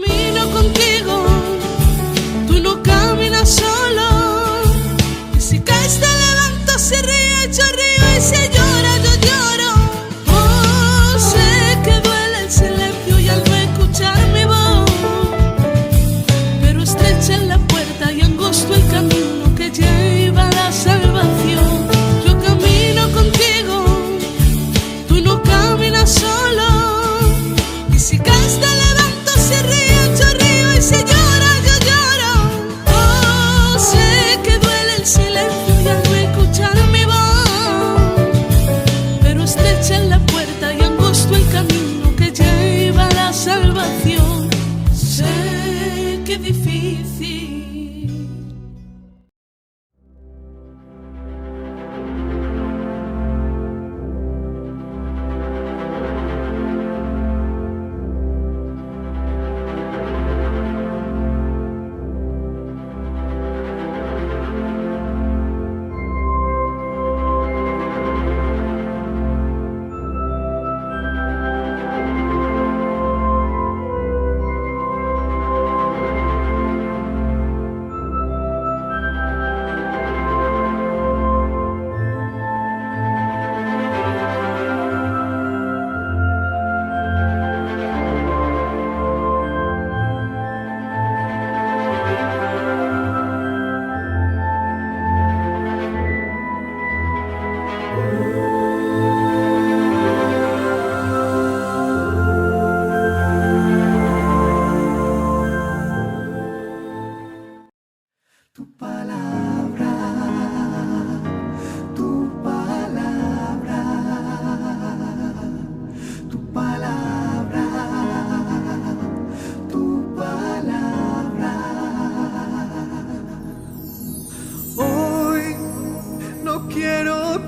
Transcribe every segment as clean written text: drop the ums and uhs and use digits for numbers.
camino contigo, tú no caminas solo. Y si caes te levanto, si ríes yo río, y si lloras yo lloro. Oh, sé que duele el silencio y al no escuchar mi voz, pero estrecha es la puerta y angosto el camino que lleva a la salvación. Yo camino contigo, tú no caminas solo. Y si caes te levanto, si ríes yo río, y si lloras yo lloro. Oh, sé que duele el silencio y al no escuchar mi voz, pero estrecha es la puerta y angosto el camino que lleva a la salvación. Sé que es difícil.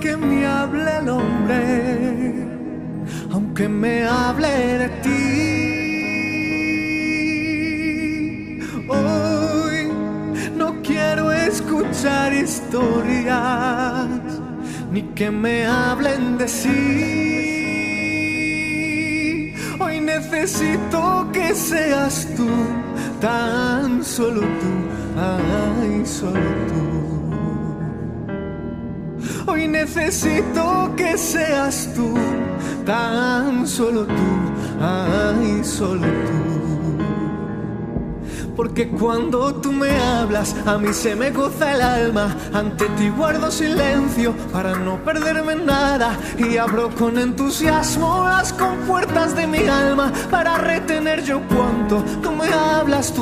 Que me hable el hombre, aunque me hable de ti. Hoy no quiero escuchar historias, ni que me hablen de sí. Hoy necesito que seas tú, tan solo tú, ay, solo tú. Hoy necesito que seas tú, tan solo tú, ay, solo tú. Porque cuando tú me hablas, a mí se me goza el alma. Ante ti guardo silencio para no perderme en nada, y abro con entusiasmo las compuertas de mi alma para retener yo cuanto tú me hablas,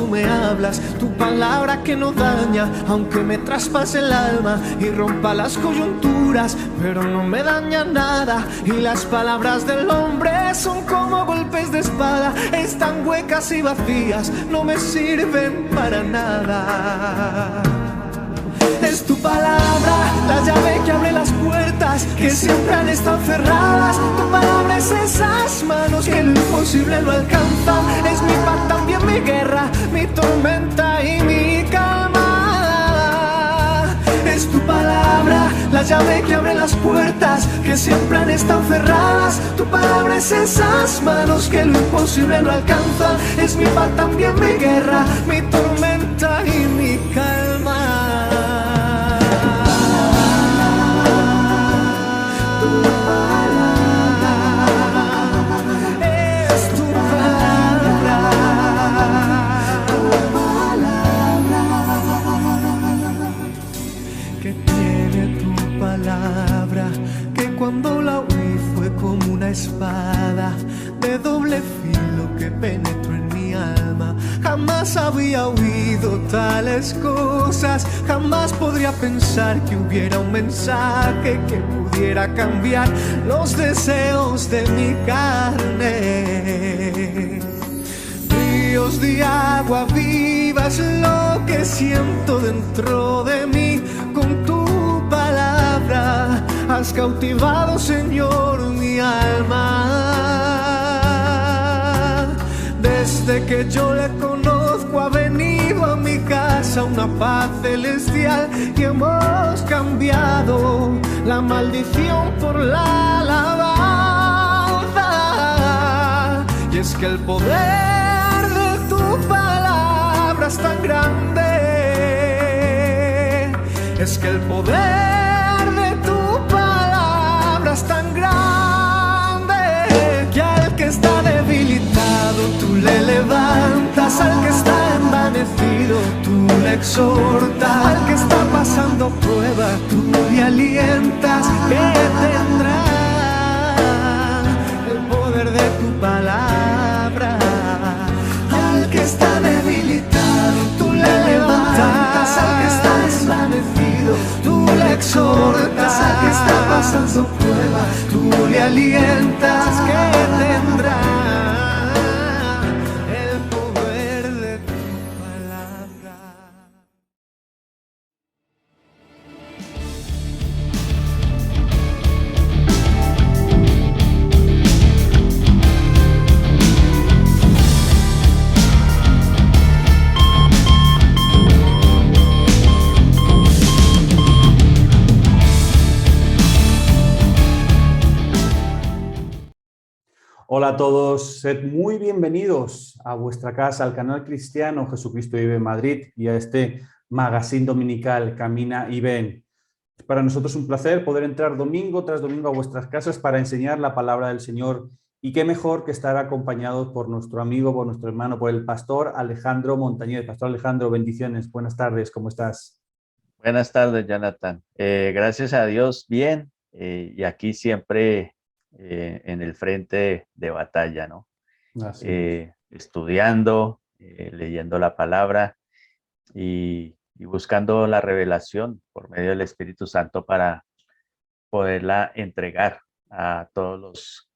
tu palabra que no daña, aunque me traspase el alma y rompa las coyunturas, pero no me daña nada. Y las palabras del hombre son como golpes de espada, están huecas y vacías, no me sirven para nada. Es tu palabra, la llave que abre las puertas que siempre han estado cerradas. Tu palabra es esas manos que lo imposible no alcanzan. Es mi paz, también mi guerra, mi tormenta y mi calma. Es tu palabra, la llave que abre las puertas que siempre han estado cerradas. Tu palabra es esas manos que lo imposible no alcanzan. Es mi paz, también mi guerra, mi tormenta y mi calma. Cuando la oí fue como una espada de doble filo que penetró en mi alma. Jamás había oído tales cosas, jamás podría pensar que hubiera un mensaje que pudiera cambiar los deseos de mi carne. Ríos de agua viva es lo que siento dentro de mí. Con tu palabra has cautivado, Señor, mi alma. Desde que yo le conozco ha venido a mi casa una paz celestial, y hemos cambiado la maldición por la alabanza. Y es que el poder de tu palabra Es que el poder de tu palabra es tan grande que al que está debilitado tú le levantas, al que está envanecido tú le exhortas, al que está pasando prueba tú le alientas, que tendrá el poder de tu palabra. Al que está debilitado tú le levantas, al que está desvanecido tú le exhortas, al que está pasando prueba tú le alientas, que tendrá el poder de tu palabra. Hola a todos, sed muy bienvenidos a vuestra casa, al canal cristiano Jesucristo Vive en Madrid y a este magazine dominical Camina y Ven. Es para nosotros un placer poder entrar domingo tras domingo a vuestras casas para enseñar la palabra del Señor, y qué mejor que estar acompañados por nuestro amigo, por nuestro hermano, por el pastor Alejandro Montañez. Pastor Alejandro, bendiciones, buenas tardes, ¿cómo estás? Buenas tardes, Jonathan. Gracias a Dios, bien, y aquí siempre en el frente de batalla, ¿no? Estudiando, leyendo la palabra y buscando la revelación por medio del Espíritu Santo para poderla entregar a todos los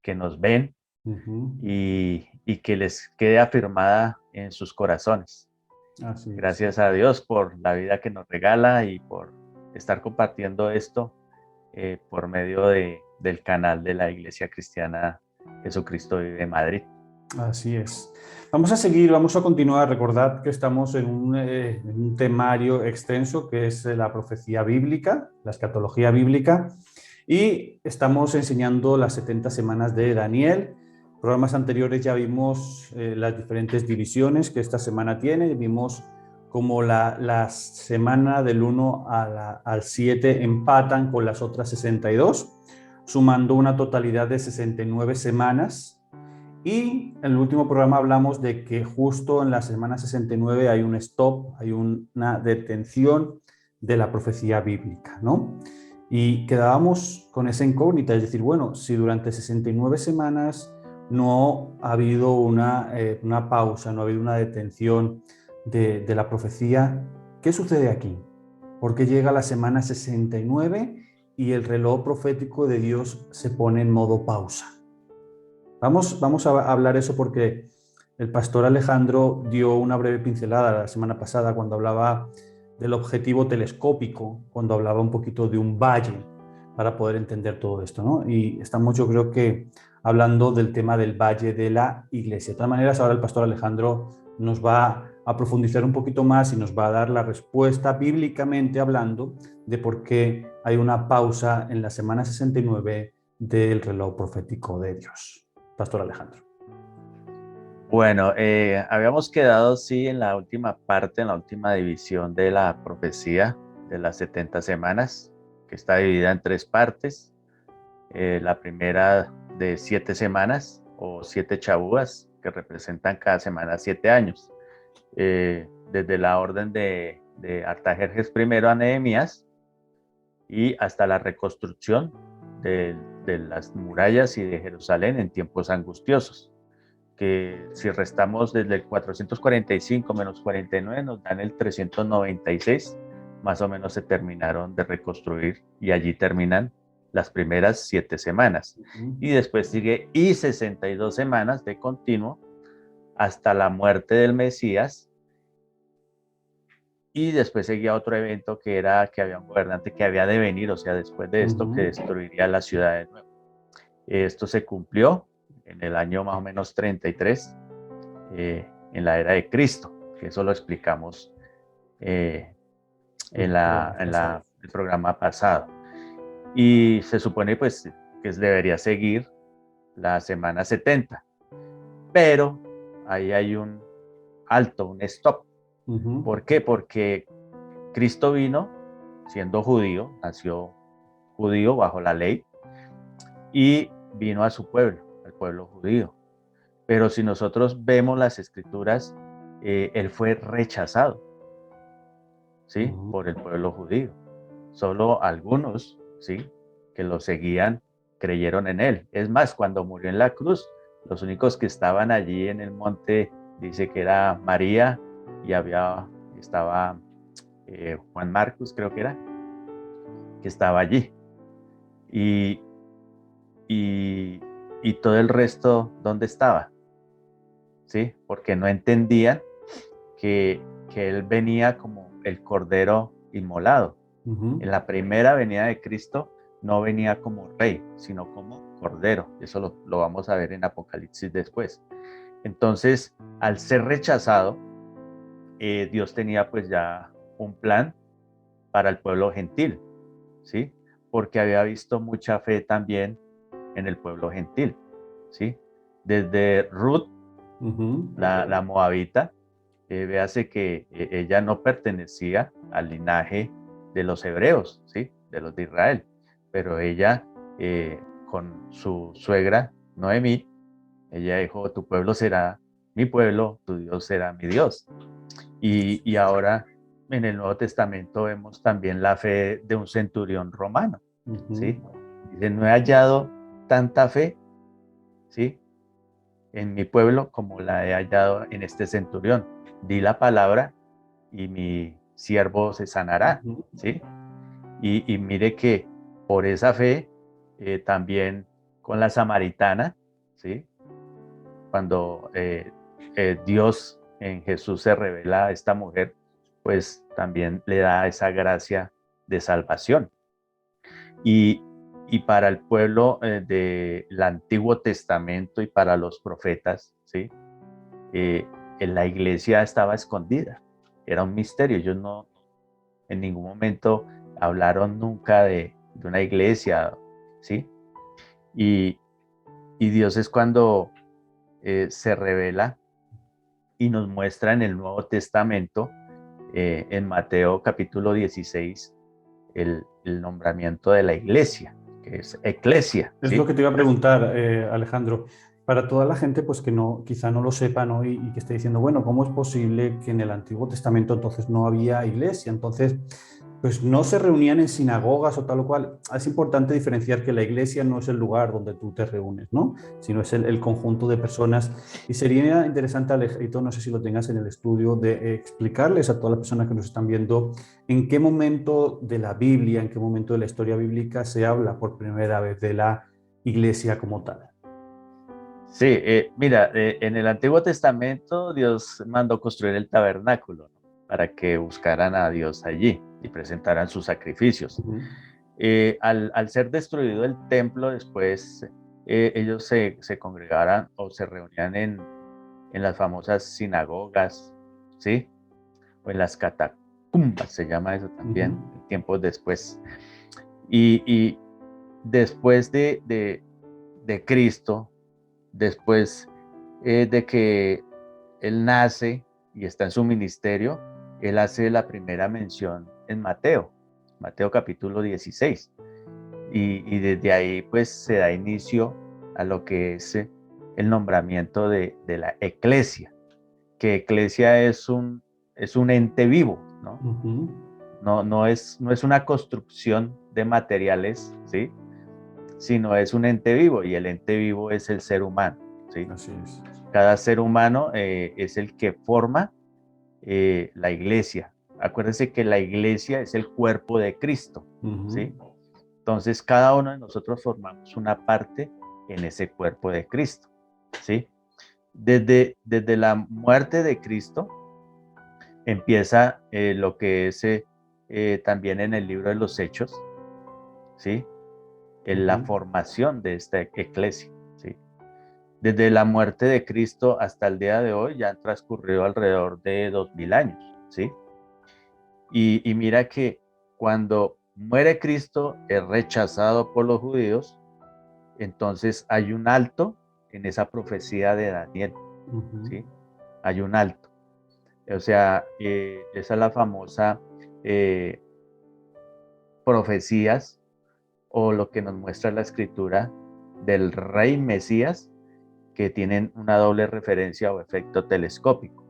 que nos ven y que les quede afirmada en sus corazones. Así es. Gracias a Dios por la vida que nos regala y por estar compartiendo esto por medio del canal de la Iglesia Cristiana Jesucristo Vive en Madrid. Así es. Vamos a seguir, vamos a continuar. Recordad que estamos en un temario extenso que es la profecía bíblica, la escatología bíblica, y estamos enseñando las 70 semanas de Daniel. Programas anteriores ya vimos las diferentes divisiones que esta semana tiene. Vimos cómo la semana del 1 al 7 empatan con las otras 62, sumando una totalidad de 69 semanas. Y en el último programa hablamos de que justo en la semana 69 hay un stop, hay una detención de la profecía bíblica, ¿no? Y quedábamos con esa incógnita, es decir, bueno, si durante 69 semanas no ha habido una pausa, no ha habido una detención de la profecía, ¿qué sucede aquí? ¿Por qué llega la semana 69 y el reloj profético de Dios se pone en modo pausa? Vamos a hablar eso porque el pastor Alejandro dio una breve pincelada la semana pasada cuando hablaba del objetivo telescópico, cuando hablaba un poquito de un valle para poder entender todo esto, ¿no? Y estamos, yo creo que, hablando del tema del valle de la iglesia. De todas maneras, ahora el pastor Alejandro nos va a profundizar un poquito más y nos va a dar la respuesta bíblicamente hablando de por qué hay una pausa en la semana 69 del reloj profético de Dios. Pastor Alejandro. Bueno, habíamos quedado, sí, en la última parte, en la última división de la profecía de las 70 semanas, que está dividida en 3 partes. La primera de 7 semanas o 7 chabúas, que representan cada semana 7 años. Desde la orden de Artajerjes I a Nehemías y hasta la reconstrucción de las murallas y de Jerusalén en tiempos angustiosos, que si restamos desde el 445 menos 49 nos dan el 396, más o menos se terminaron de reconstruir y allí terminan las primeras 7 semanas. Y después sigue 62 semanas de continuo hasta la muerte del Mesías. Y después seguía otro evento que era que había un gobernante que había de venir, o sea, después de esto, que destruiría la ciudad de nuevo. Esto se cumplió en el año más o menos 33, en la era de Cristo, que eso lo explicamos en el programa pasado. Y se supone pues que debería seguir la semana 70, pero ahí hay un alto, un stop. ¿Por qué? Porque Cristo vino siendo judío, nació judío bajo la ley y vino a su pueblo, al pueblo judío. Pero si nosotros vemos las escrituras, él fue rechazado, ¿sí? Por el pueblo judío. Solo algunos, ¿sí?, que lo seguían, creyeron en él. Es más, cuando murió en la cruz, los únicos que estaban allí en el monte, dice que era María y estaba Juan Marcos, creo que era, que estaba allí. Y, y, y todo el resto, ¿dónde estaba? ¿Sí? Porque no entendían que él venía como el cordero inmolado. En la primera venida de Cristo no venía como rey, sino como cordero. Eso lo vamos a ver en Apocalipsis después. Entonces, al ser rechazado, Dios tenía pues ya un plan para el pueblo gentil, ¿sí? Porque había visto mucha fe también en el pueblo gentil, ¿sí? Desde Ruth, la moabita, véase que ella no pertenecía al linaje de los hebreos, ¿sí?, de los de Israel, pero ella con su suegra Noemí, ella dijo: tu pueblo será mi pueblo, tu Dios será mi Dios. Y ahora en el Nuevo Testamento vemos también la fe de un centurión romano, ¿sí? Dice: no he hallado tanta fe, ¿sí?, en mi pueblo como la he hallado en este centurión. Di la palabra y mi siervo se sanará, ¿sí? Y mire que por esa fe, también con la samaritana, ¿sí?, cuando Dios en Jesús se revela a esta mujer, pues también le da esa gracia de salvación. Y, y para el pueblo del Antiguo Testamento y para los profetas, ¿sí?, en la iglesia estaba escondida, era un misterio. Ellos no en ningún momento hablaron nunca de una iglesia, ¿sí? Y, y Dios es cuando se revela y nos muestra en el Nuevo Testamento, en Mateo capítulo 16, el nombramiento de la iglesia, que es eclesia, Es ¿sí? lo que te iba a preguntar, Alejandro. Para toda la gente pues que no, quizá no lo sepa, ¿no? Y que esté diciendo, bueno, ¿cómo es posible que en el Antiguo Testamento entonces no había iglesia? Entonces, pues no se reunían en sinagogas o tal o cual. Es importante diferenciar que la iglesia no es el lugar donde tú te reúnes, ¿no?, sino es el conjunto de personas. Y sería interesante, Alejandro, no sé si lo tengas en el estudio, de explicarles a todas las personas que nos están viendo en qué momento de la Biblia, en qué momento de la historia bíblica se habla por primera vez de la iglesia como tal. Sí, mira, en el Antiguo Testamento Dios mandó construir el tabernáculo, ¿no?, para que buscaran a Dios allí y presentaran sus sacrificios. Al ser destruido el templo, después ellos se congregaran o se reunían en las famosas sinagogas, ¿sí?, o en las catacumbas, se llama eso también, tiempos después. Y después de Cristo, después de que él nace y está en su ministerio, él hace la primera mención en Mateo capítulo 16. Y desde ahí pues se da inicio a lo que es el nombramiento de la eclesia, que eclesia es un ente vivo, ¿no? No es una construcción de materiales, ¿sí?, sino es un ente vivo, y el ente vivo es el ser humano, ¿sí? Así es. Cada ser humano es el que forma la iglesia. Acuérdense que la iglesia es el cuerpo de Cristo, ¿sí? Entonces, cada uno de nosotros formamos una parte en ese cuerpo de Cristo, ¿sí? Desde la muerte de Cristo empieza lo que es también en el libro de los Hechos, ¿sí?, en la formación de esta eclesia, ¿sí? Desde la muerte de Cristo hasta el día de hoy ya han transcurrido alrededor de 2000 años, ¿sí? Y mira que cuando muere Cristo, es rechazado por los judíos, entonces hay un alto en esa profecía de Daniel, ¿sí? Hay un alto. O sea, esa es la famosa profecías o lo que nos muestra la escritura del rey Mesías, que tienen una doble referencia o efecto telescópico.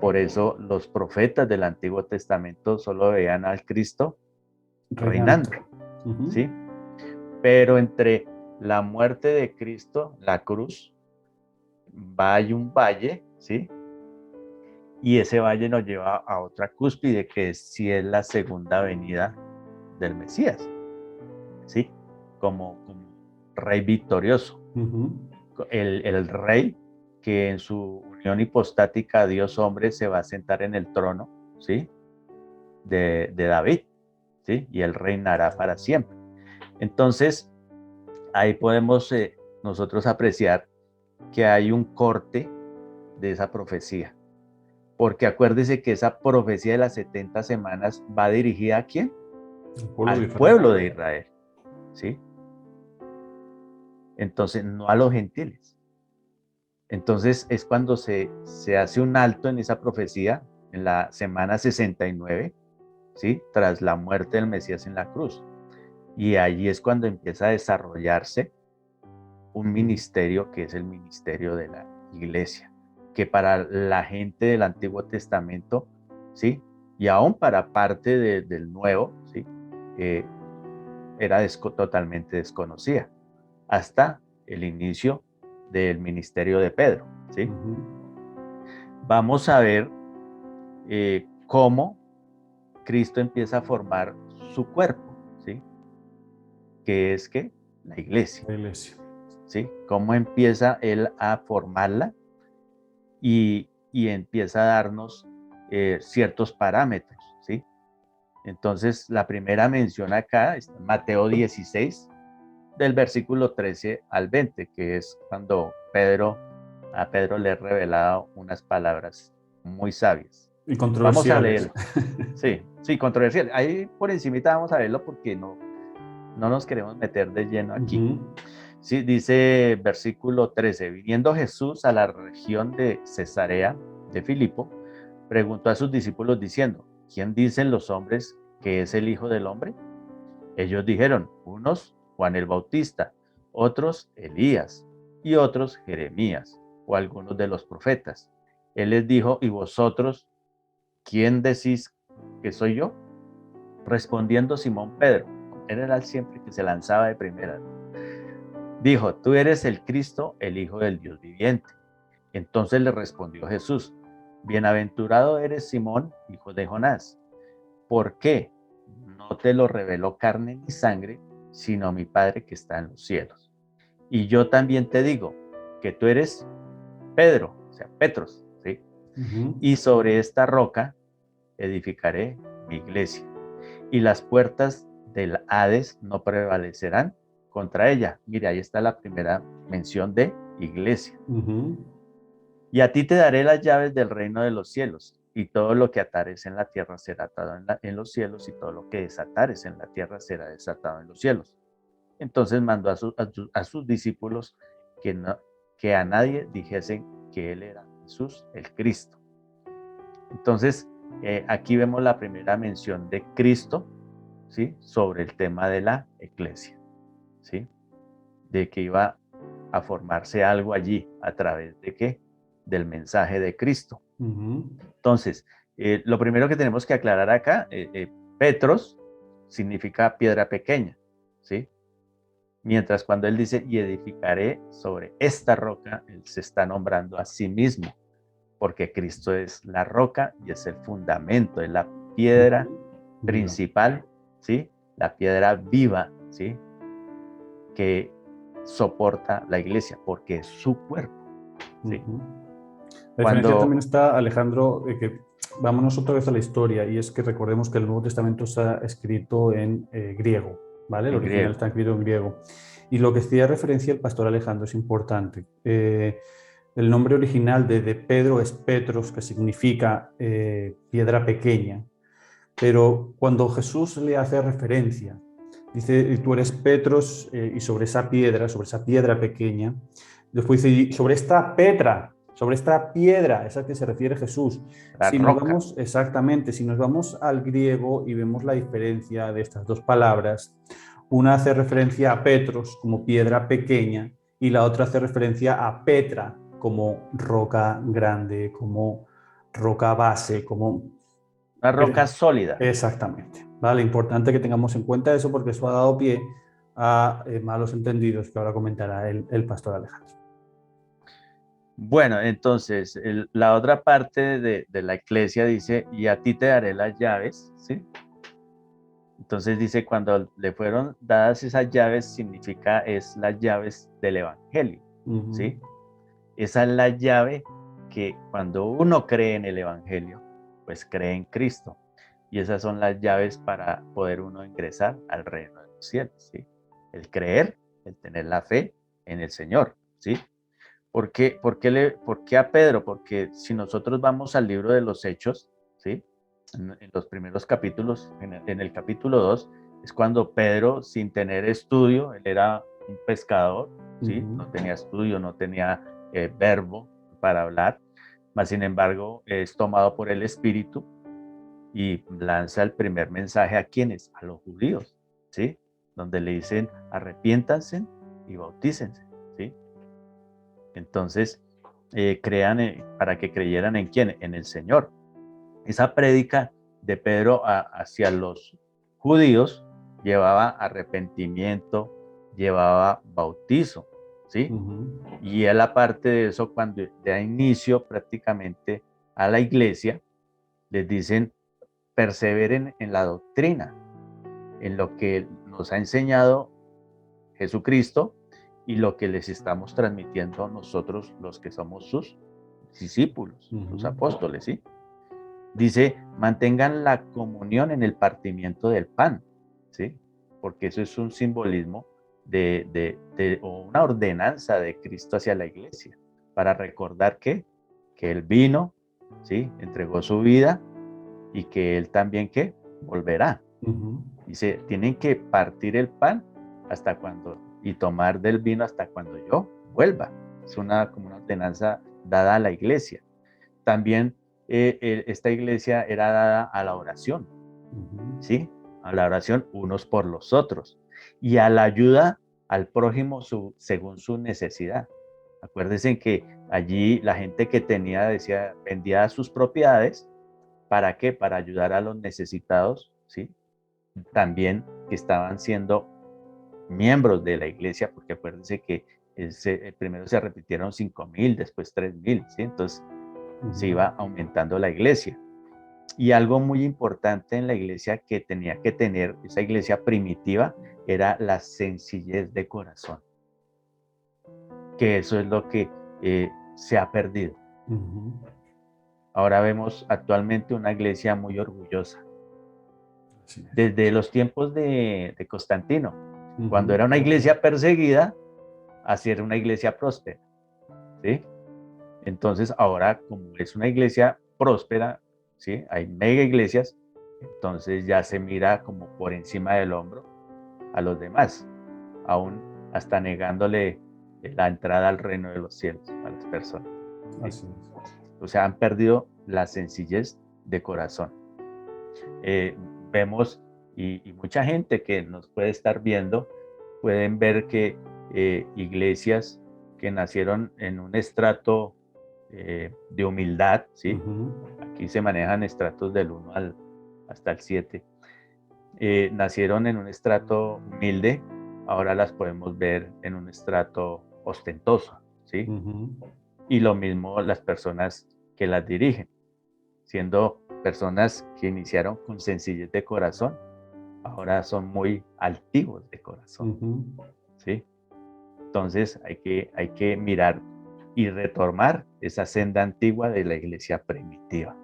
Por eso los profetas del Antiguo Testamento solo veían al Cristo reinando, ¿sí? Pero entre la muerte de Cristo, la cruz, hay un valle, ¿sí? Y ese valle nos lleva a otra cúspide, que sí es la segunda venida del Mesías, ¿sí? Como rey victorioso. El rey que en su unión hipostática Dios hombre se va a sentar en el trono, ¿sí? de David, ¿sí? Y él reinará para siempre. Entonces, ahí podemos nosotros apreciar que hay un corte de esa profecía. Porque acuérdese que esa profecía de las 70 semanas va dirigida ¿a quién? Al pueblo de Israel, ¿sí? Entonces, no a los gentiles. Entonces, es cuando se hace un alto en esa profecía, en la semana 69, ¿sí? Tras la muerte del Mesías en la cruz. Y allí es cuando empieza a desarrollarse un ministerio que es el ministerio de la iglesia, que para la gente del Antiguo Testamento, ¿sí? Y aún para parte del Nuevo, ¿sí? Era totalmente desconocida, hasta el inicio del ministerio de Pedro, ¿sí? Vamos a ver cómo Cristo empieza a formar su cuerpo, ¿sí? Que es que la iglesia. La iglesia. ¿Sí? Cómo empieza él a formarla y empieza a darnos ciertos parámetros, ¿sí? Entonces, la primera mención acá está en Mateo 16, del versículo 13 al 20, que es cuando a Pedro le he revelado unas palabras muy sabias. Y controversiales. Vamos a leerlo. Sí, controversial. Ahí por encimita vamos a verlo porque no nos queremos meter de lleno aquí. Sí, dice versículo 13, viniendo Jesús a la región de Cesarea de Filipo, preguntó a sus discípulos diciendo, ¿quién dicen los hombres que es el Hijo del Hombre? Ellos dijeron, unos Juan el Bautista, otros Elías y otros Jeremías o algunos de los profetas. Él les dijo, ¿y vosotros quién decís que soy yo? Respondiendo Simón Pedro, él era el siempre que se lanzaba de primera, dijo, tú eres el Cristo, el Hijo del Dios viviente. Entonces le respondió Jesús, bienaventurado eres Simón, hijo de Jonás. ¿Por qué? No te lo reveló carne ni sangre, sino mi Padre que está en los cielos. Y yo también te digo que tú eres Pedro, o sea, Petros, ¿sí? Y sobre esta roca edificaré mi iglesia. Y las puertas del Hades no prevalecerán contra ella. Mira, ahí está la primera mención de iglesia. Y a ti te daré las llaves del reino de los cielos, y todo lo que atares en la tierra será atado en los cielos, y todo lo que desatares en la tierra será desatado en los cielos. Entonces mandó a sus discípulos que a nadie dijesen que él era Jesús, el Cristo. Entonces, aquí vemos la primera mención de Cristo, ¿sí? Sobre el tema de la iglesia, ¿sí? De que iba a formarse algo allí, ¿a través de qué? Del mensaje de Cristo. Entonces, lo primero que tenemos que aclarar acá, Petros significa piedra pequeña, ¿sí? Mientras cuando él dice, y edificaré sobre esta roca, él se está nombrando a sí mismo, porque Cristo es la roca y es el fundamento, es la piedra principal, ¿sí? La piedra viva, ¿sí? Que soporta la iglesia, porque es su cuerpo, ¿sí? La diferencia también está, Alejandro, que vámonos otra vez a la historia, y es que recordemos que el Nuevo Testamento está escrito en griego, ¿vale? El original está escrito en griego. Y lo que hacía referencia el pastor Alejandro es importante. El nombre original de Pedro es Petros, que significa piedra pequeña. Pero cuando Jesús le hace referencia, dice, tú eres Petros, y sobre esa piedra pequeña, después dice, sobre esta Petra, sobre esta piedra, esa que se refiere Jesús. La Si nos roca. vamos, exactamente, si nos vamos al griego y vemos la diferencia de estas dos palabras, una hace referencia a Petros como piedra pequeña y la otra hace referencia a Petra como roca grande, como roca base, como... Una roca sólida. Exactamente. Vale, importante que tengamos en cuenta eso porque eso ha dado pie a malos entendidos que ahora comentará el pastor Alejandro. Bueno, entonces, la otra parte de la iglesia dice, y a ti te daré las llaves, ¿sí? Entonces dice, cuando le fueron dadas esas llaves, significa es las llaves del evangelio, ¿sí? Esa es la llave que cuando uno cree en el evangelio, pues cree en Cristo. Y esas son las llaves para poder uno ingresar al reino de los cielos, ¿sí? El creer, el tener la fe en el Señor, ¿sí? ¿Por qué a Pedro? Porque si nosotros vamos al libro de los Hechos, ¿sí? En los primeros capítulos, en el capítulo 2, es cuando Pedro, sin tener estudio, él era un pescador, ¿sí? No tenía estudio, no tenía verbo para hablar, mas sin embargo es tomado por el Espíritu y lanza el primer mensaje a ¿quiénes? A los judíos, ¿sí? Donde le dicen arrepiéntanse y bautícense, ¿sí? Entonces, para que creyeran en quién, en el Señor. Esa prédica de Pedro hacia los judíos llevaba arrepentimiento, llevaba bautizo, ¿sí? Y él, aparte de eso, cuando da inicio prácticamente a la iglesia, les dicen, perseveren en la doctrina, en lo que nos ha enseñado Jesucristo, y lo que les estamos transmitiendo nosotros, los que somos sus discípulos, sus apóstoles, ¿sí? Dice, mantengan la comunión en el partimiento del pan, ¿sí? Porque eso es un simbolismo o una ordenanza de Cristo hacia la iglesia, para recordar que Él vino, ¿sí? Entregó su vida y que Él también, ¿qué? Volverá. Dice, tienen que partir el pan hasta cuando y tomar del vino hasta cuando yo vuelva. Es como una ordenanza dada a la iglesia. También esta iglesia era dada a la oración, ¿sí? A la oración unos por los otros y a la ayuda al prójimo según su necesidad. Acuérdense que allí la gente que tenía, vendía sus propiedades. ¿Para qué? Para ayudar a los necesitados, ¿sí? También que estaban siendo miembros de la iglesia, porque acuérdense que primero se repitieron 5,000, después 3,000, ¿sí? Entonces se iba aumentando la iglesia. Y algo muy importante en la iglesia que tenía que tener esa iglesia primitiva era la sencillez de corazón, que eso es lo que se ha perdido. Ahora vemos actualmente una iglesia muy orgullosa. Desde los tiempos de Constantino, cuando era una iglesia perseguida, así era una iglesia próspera, ¿sí? Entonces ahora, como es una iglesia próspera, ¿sí? Hay mega iglesias, entonces ya se mira como por encima del hombro a los demás, aún hasta negándole la entrada al reino de los cielos a las personas, ¿sí? Así es. O sea, han perdido la sencillez de corazón. Vemos, y mucha gente que nos puede estar viendo, pueden ver que iglesias que nacieron en un estrato de humildad, ¿sí? Aquí se manejan estratos del 1 hasta el 7. Nacieron en un estrato humilde, ahora las podemos ver en un estrato ostentoso, ¿sí? Y lo mismo las personas que las dirigen, siendo personas que iniciaron con sencillez de corazón, ahora son muy altivos de corazón, ¿sí? Entonces hay que mirar y retomar esa senda antigua de la iglesia primitiva,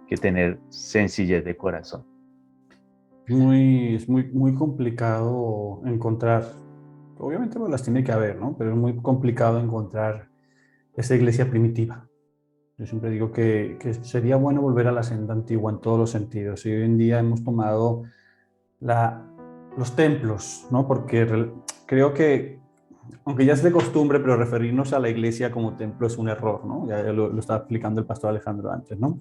que tener sencillez de corazón. Es muy complicado encontrar, obviamente pues las tiene que haber, ¿no? Pero es muy complicado encontrar esa iglesia primitiva. Yo siempre digo que sería bueno volver a la senda antigua en todos los sentidos. Y hoy en día hemos tomado los templos, ¿no? Porque creo que Aunque ya es de costumbre, pero referirnos a la iglesia como templo es un error, ¿no? Ya lo estaba explicando el pastor Alejandro antes, ¿no?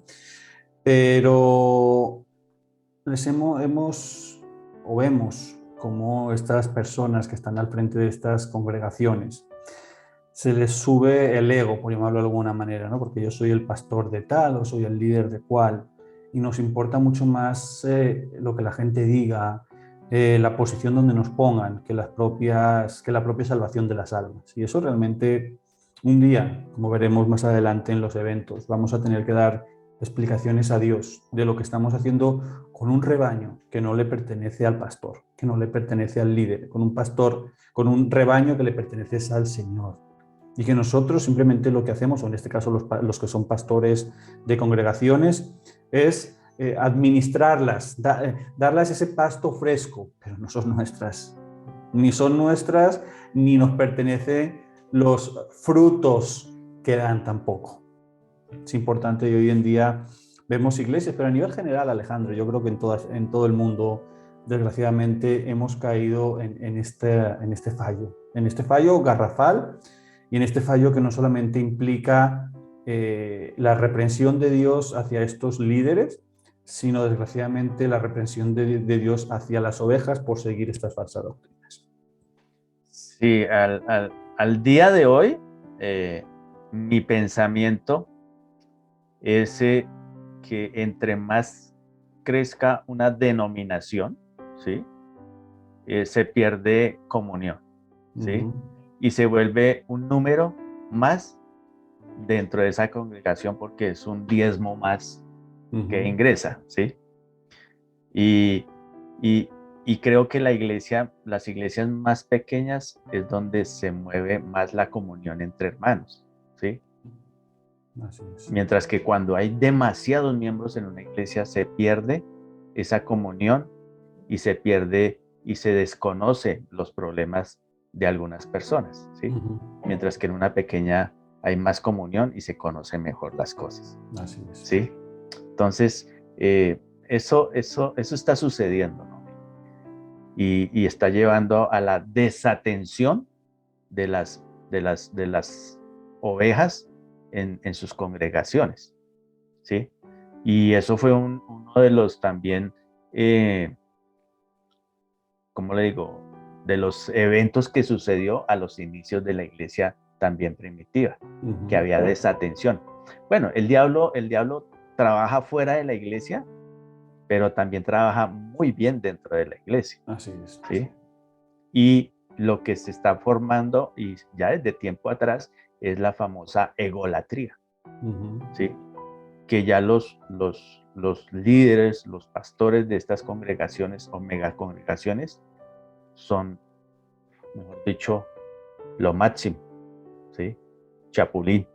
Pero o vemos cómo estas personas que están al frente de estas congregaciones se les sube el ego, por llamarlo de alguna manera, ¿no? Porque yo soy el pastor de tal o soy el líder de cual, y nos importa mucho más lo que la gente diga, la posición donde nos pongan, que la propia salvación de las almas. Y eso realmente un día, como veremos más adelante en los eventos, vamos a tener que dar explicaciones a Dios de lo que estamos haciendo con un rebaño que no le pertenece al pastor, que no le pertenece al líder, con un rebaño que le pertenece al Señor. Y que nosotros simplemente lo que hacemos, o en este caso los que son pastores de congregaciones, es administrarlas, darles ese pasto fresco, pero no son nuestras, ni nos pertenecen los frutos que dan tampoco. Es importante, y hoy en día vemos iglesias, pero a nivel general, Alejandro, yo creo que en todo el mundo, desgraciadamente, hemos caído en este fallo garrafal, y en este fallo que no solamente implica la reprensión de Dios hacia estos líderes, sino desgraciadamente la reprensión de Dios hacia las ovejas por seguir estas falsas doctrinas. Sí, al día de hoy, mi pensamiento es que entre más crezca una denominación, ¿sí? Se pierde comunión, ¿sí? Y se vuelve un número más dentro de esa congregación porque es un diezmo más que ingresa, ¿sí? Y creo que las iglesias más pequeñas es donde se mueve más la comunión entre hermanos, ¿sí? Así es. Mientras que cuando hay demasiados miembros en una iglesia se pierde esa comunión y se pierde y se desconoce los problemas de algunas personas, ¿sí? Mientras que en una pequeña hay más comunión y se conocen mejor las cosas. Así es. ¿Sí? Entonces, eso está sucediendo, ¿no? Y está llevando a la desatención de las ovejas en sus congregaciones, ¿sí? Y eso fue uno de los también, ¿cómo le digo?, de los eventos que sucedió a los inicios de la iglesia también primitiva, que había desatención. Bueno, el diablo trabaja fuera de la iglesia, pero también trabaja muy bien dentro de la iglesia. Así es. ¿Sí? Y lo que se está formando, y ya desde tiempo atrás, es la famosa egolatría. ¿Sí? Que ya los líderes, los pastores de estas congregaciones o megacongregaciones son, mejor dicho, lo máximo, ¿sí? Chapulín.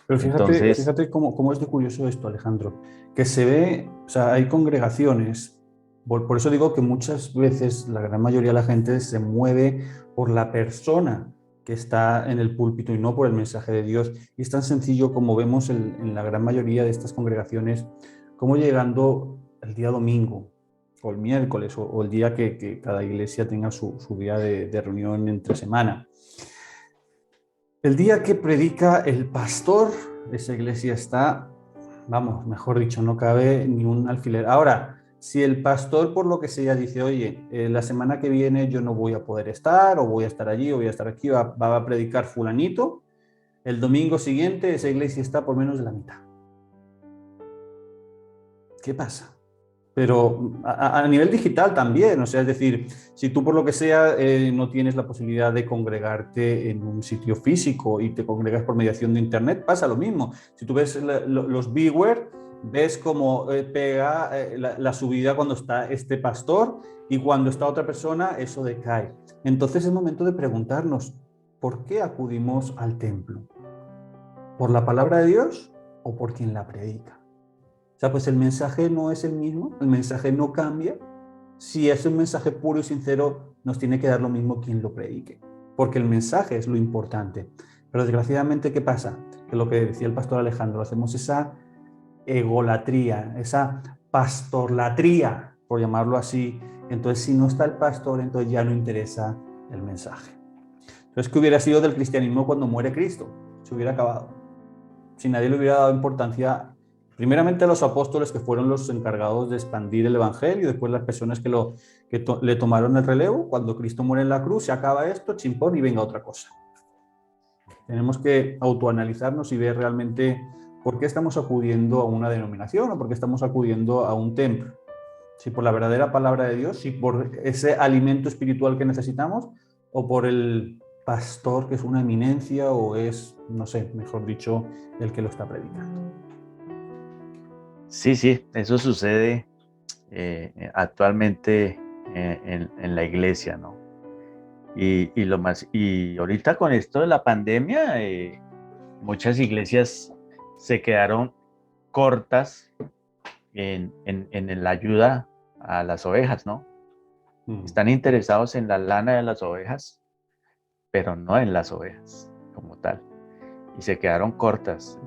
Pero fíjate cómo es de curioso esto, Alejandro, que se ve, o sea, hay congregaciones, por eso digo que muchas veces la gran mayoría de la gente se mueve por la persona que está en el púlpito y no por el mensaje de Dios. Y es tan sencillo como vemos en la gran mayoría de estas congregaciones, como llegando el día domingo, o el miércoles, o el día que cada iglesia tenga su día de reunión entre semana. El día que predica el pastor, esa iglesia está, vamos, mejor dicho, no cabe ni un alfiler. Ahora, si el pastor por lo que sea dice, oye, la semana que viene yo no voy a poder estar, o voy a estar allí, o voy a estar aquí, va a predicar fulanito, el domingo siguiente esa iglesia está por menos de la mitad. ¿Qué pasa? Pero a nivel digital también, o sea, es decir, si tú por lo que sea no tienes la posibilidad de congregarte en un sitio físico y te congregas por mediación de internet, pasa lo mismo. Si tú ves los viewers, ves cómo pega la subida cuando está este pastor y cuando está otra persona, eso decae. Entonces es momento de preguntarnos, ¿por qué acudimos al templo? ¿Por la palabra de Dios o por quien la predica? O sea, pues el mensaje no es el mismo, el mensaje no cambia. Si es un mensaje puro y sincero, nos tiene que dar lo mismo quien lo predique, porque el mensaje es lo importante. Pero desgraciadamente, ¿qué pasa? Que lo que decía el pastor Alejandro, hacemos esa egolatría, esa pastorlatría, por llamarlo así. Entonces, si no está el pastor, entonces ya no interesa el mensaje. Entonces, Pero es que hubiera sido del cristianismo cuando muere Cristo, se hubiera acabado. Si nadie le hubiera dado importancia, primeramente a los apóstoles, que fueron los encargados de expandir el evangelio, y después las personas que le tomaron el relevo. Cuando Cristo muere en la cruz, se acaba esto, chimpón, y venga otra cosa. Tenemos que autoanalizarnos y ver realmente por qué estamos acudiendo a una denominación o por qué estamos acudiendo a un templo. Si por la verdadera palabra de Dios, si por ese alimento espiritual que necesitamos, o por el pastor que es una eminencia, o es, no sé, mejor dicho, el que lo está predicando. Sí, sí, eso sucede actualmente en la iglesia, ¿no? Y ahorita con esto de la pandemia, muchas iglesias se quedaron cortas en la ayuda a las ovejas, ¿no? Están interesados en la lana de las ovejas, pero no en las ovejas como tal. Y se quedaron cortas.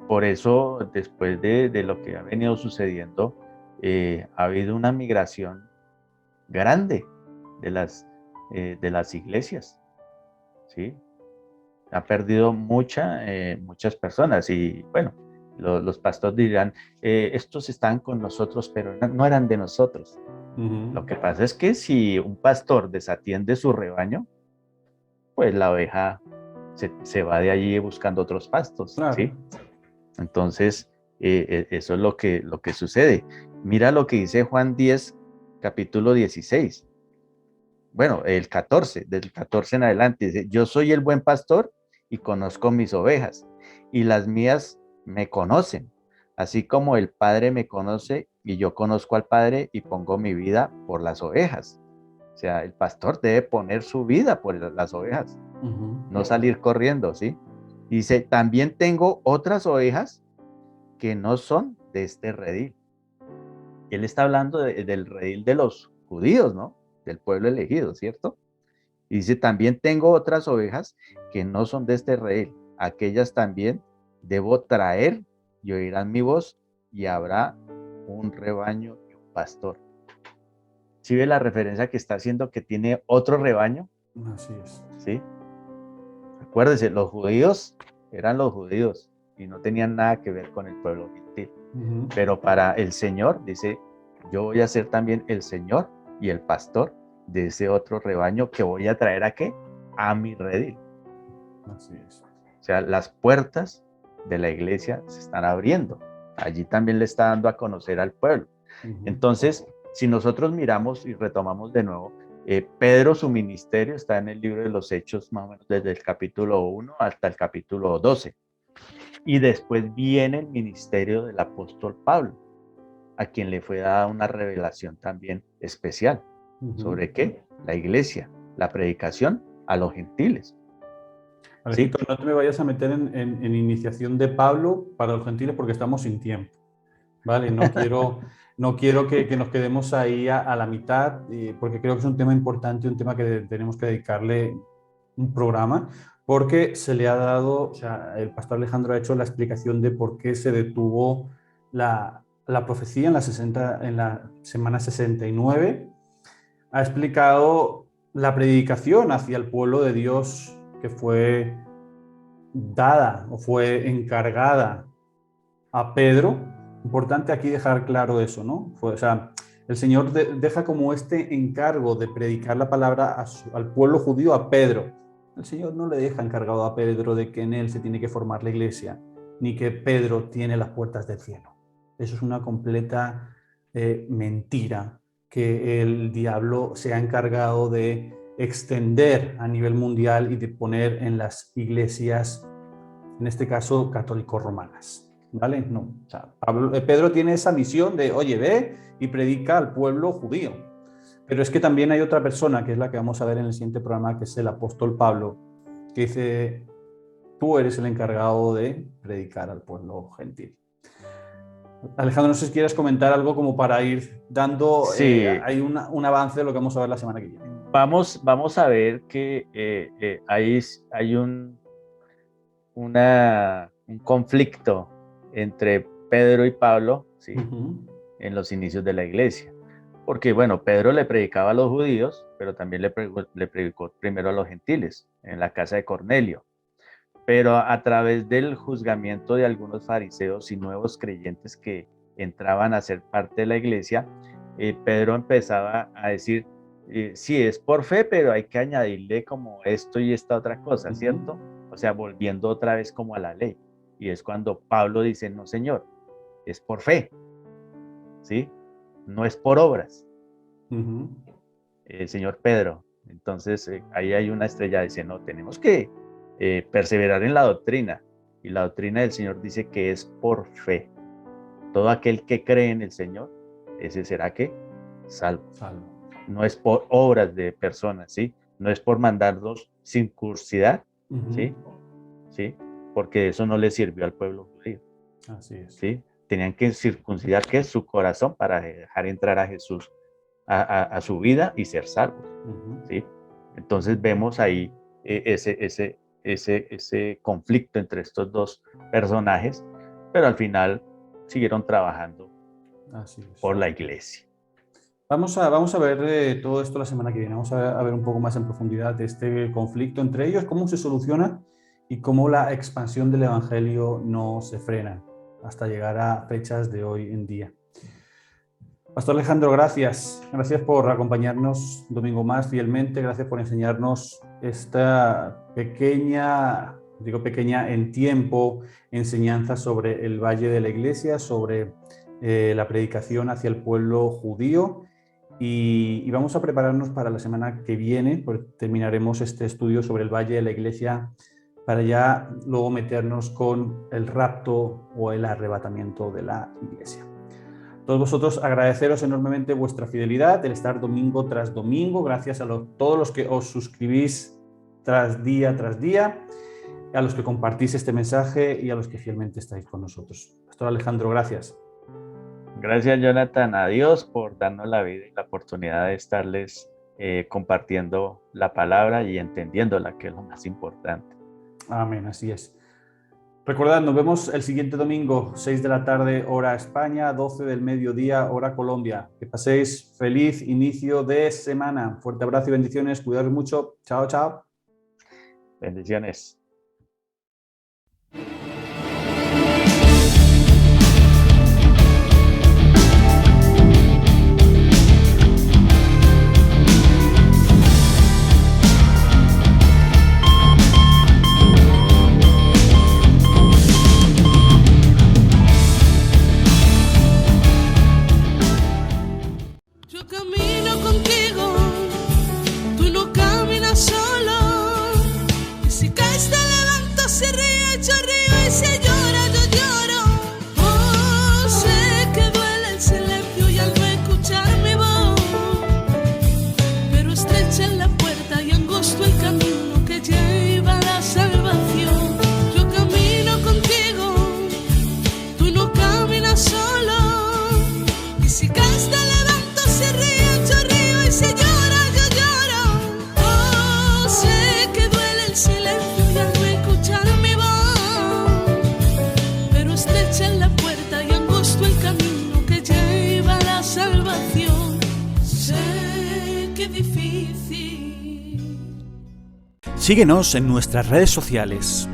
Por eso, después de lo que ha venido sucediendo, ha habido una migración grande de las iglesias, ¿sí? Ha perdido muchas personas. Y bueno, los pastores dirán, estos están con nosotros, pero no eran de nosotros. Lo que pasa es que si un pastor desatiende su rebaño, pues la oveja se va de allí buscando otros pastos, Claro. ¿sí? Entonces, eso es lo que sucede. Mira lo que dice Juan 10, capítulo 16. Bueno, el 14, del 14 en adelante, dice, yo soy el buen pastor y conozco mis ovejas, y las mías me conocen, así como el Padre me conoce y yo conozco al Padre y pongo mi vida por las ovejas. O sea, el pastor debe poner su vida por las ovejas, no salir corriendo, ¿sí? Dice, también tengo otras ovejas que no son de este redil. Él está hablando del redil de los judíos, ¿no? Del pueblo elegido, ¿cierto? Y dice, también tengo otras ovejas que no son de este redil. Aquellas también debo traer y oirán mi voz y habrá un rebaño y un pastor. ¿Sí ve la referencia que está haciendo, que tiene otro rebaño? Así es. ¿Sí? Acuérdense, los judíos eran los judíos y no tenían nada que ver con el pueblo gentil. Pero para el Señor, dice, yo voy a ser también el Señor y el pastor de ese otro rebaño que voy a traer ¿a qué? A mi redil. Así es. O sea, las puertas de la iglesia se están abriendo. Allí también le está dando a conocer al pueblo. Entonces, si nosotros miramos y retomamos de nuevo, Pedro, su ministerio está en el libro de los Hechos, más o menos desde el capítulo 1 hasta el capítulo 12. Y después viene el ministerio del apóstol Pablo, a quien le fue dada una revelación también especial. ¿Sobre qué? La iglesia, la predicación a los gentiles. Alejito, ¿sí? No te me vayas a meter en iniciación de Pablo para los gentiles, porque estamos sin tiempo, ¿vale? No quiero que nos quedemos ahí a la mitad, porque creo que es un tema importante, un tema que tenemos que dedicarle un programa, porque se le ha dado, o sea, el pastor Alejandro ha hecho la explicación de por qué se detuvo la profecía en la semana 69, ha explicado la predicación hacia el pueblo de Dios que fue dada o fue encargada a Pedro. Importante aquí dejar claro eso, ¿no? O sea, el Señor deja como este encargo de predicar la palabra al pueblo judío a Pedro. El Señor no le deja encargado a Pedro de que en él se tiene que formar la iglesia, ni que Pedro tiene las puertas del cielo. Eso es una completa mentira, que el diablo se ha encargado de extender a nivel mundial y de poner en las iglesias, en este caso católico-romanas, ¿vale? No, o sea, Pedro tiene esa misión de, oye, ve y predica al pueblo judío. Pero es que también hay otra persona, que es la que vamos a ver en el siguiente programa, que es el apóstol Pablo, que dice, tú eres el encargado de predicar al pueblo gentil. Alejandro, no sé si quieres comentar algo como para ir dando Sí. hay un avance de lo que vamos a ver la semana que viene. Vamos a ver que hay un conflicto entre Pedro y Pablo, ¿sí? En los inicios de la iglesia. Porque, bueno, Pedro le predicaba a los judíos, pero también le predicó primero a los gentiles, en la casa de Cornelio. Pero a través del juzgamiento de algunos fariseos y nuevos creyentes que entraban a ser parte de la iglesia, Pedro empezaba a decir, sí, es por fe, pero hay que añadirle como esto y esta otra cosa, ¿cierto? O sea, volviendo otra vez como a la ley. Y es cuando Pablo dice, no, Señor, es por fe, ¿sí? No es por obras. Señor Pedro, entonces ahí hay una estrella, dice, no, tenemos que perseverar en la doctrina. Y la doctrina del Señor dice que es por fe. Todo aquel que cree en el Señor, ese será que salvo. No es por obras de personas, ¿sí? No es por mandarlos circuncidar, ¿sí? ¿Sí? Porque eso no le sirvió al pueblo judío. Así es. ¿Sí? Tenían que circuncidar ¿qué? Su corazón para dejar entrar a Jesús a su vida y ser salvos. ¿Sí? Entonces vemos ahí ese conflicto entre estos dos personajes, pero al final siguieron trabajando por la iglesia. Vamos a ver todo esto la semana que viene. Vamos a ver un poco más en profundidad de este conflicto entre ellos, cómo se soluciona y cómo la expansión del evangelio no se frena hasta llegar a fechas de hoy en día. Pastor Alejandro, gracias. Gracias por acompañarnos un domingo más fielmente. Gracias por enseñarnos esta pequeña, digo pequeña en tiempo, enseñanza sobre el Valle de la Iglesia, sobre la predicación hacia el pueblo judío. Y vamos a prepararnos para la semana que viene, porque terminaremos este estudio sobre el Valle de la Iglesia para ya luego meternos con el rapto o el arrebatamiento de la Iglesia. Todos vosotros agradeceros enormemente vuestra fidelidad, el estar domingo tras domingo, gracias a todos los que os suscribís tras día, a los que compartís este mensaje y a los que fielmente estáis con nosotros. Pastor Alejandro, gracias. Gracias, Jonathan, a Dios por darnos la vida y la oportunidad de estarles compartiendo la palabra y entendiéndola, que es lo más importante. Amén, así es. Recordad, nos vemos el siguiente domingo, 6 de la tarde, hora España, 12 del mediodía, hora Colombia. Que paséis feliz inicio de semana. Fuerte abrazo y bendiciones. Cuidaos mucho. Chao, chao. Bendiciones. Síguenos en nuestras redes sociales.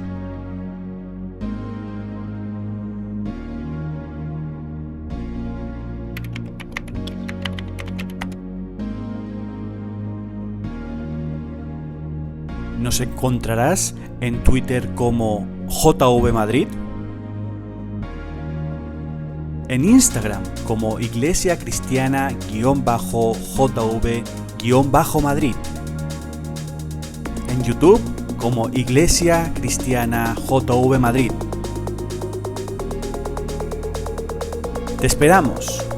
Nos encontrarás en Twitter como JV Madrid, en Instagram como Iglesia Cristiana_JV_Madrid, en YouTube como Iglesia Cristiana JV Madrid. Te esperamos.